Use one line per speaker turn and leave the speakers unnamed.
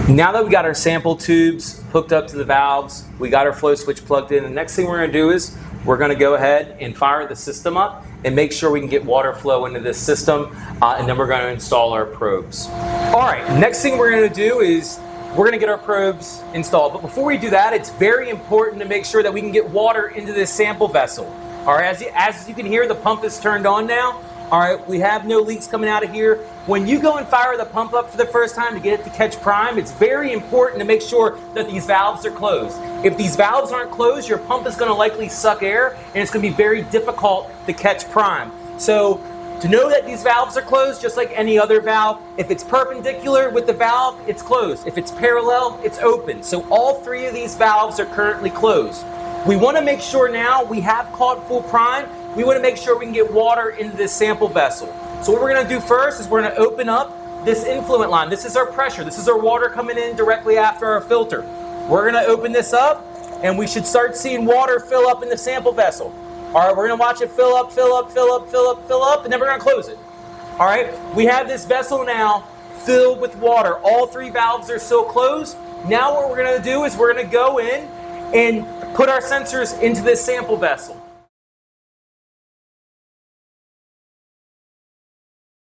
Now that we got our sample tubes hooked up to the valves, we got our flow switch plugged in, the next thing we're going to do is we're going to go ahead and fire the system up and make sure we can get water flow into this system, and then we're going to install our probes. All right, next thing we're going to do is we're going to get our probes installed. But before we do that, it's very important to make sure that we can get water into this sample vessel. All right, as you can hear, the pump is turned on now. All right, we have no leaks coming out of here. When you go and fire the pump up for the first time to get it to catch prime, it's very important to make sure that these valves are closed. If these valves aren't closed, your pump is going to likely suck air, and it's going to be very difficult to catch prime. So to know that these valves are closed, just like any other valve, if it's perpendicular with the valve, it's closed. If it's parallel, it's open. So all three of these valves are currently closed. We want to make sure now we have caught full prime. We want to make sure we can get water into this sample vessel. So what we're going to do first is we're going to open up this influent line. This is our pressure. This is our water coming in directly after our filter. We're going to open this up, and we should start seeing water fill up in the sample vessel. All right, we're going to watch it fill up, fill up, fill up, fill up, fill up, and then we're going to close it. All right, we have this vessel now filled with water. All three valves are still closed. Now what we're going to do is we're going to go in and put our sensors into this sample vessel.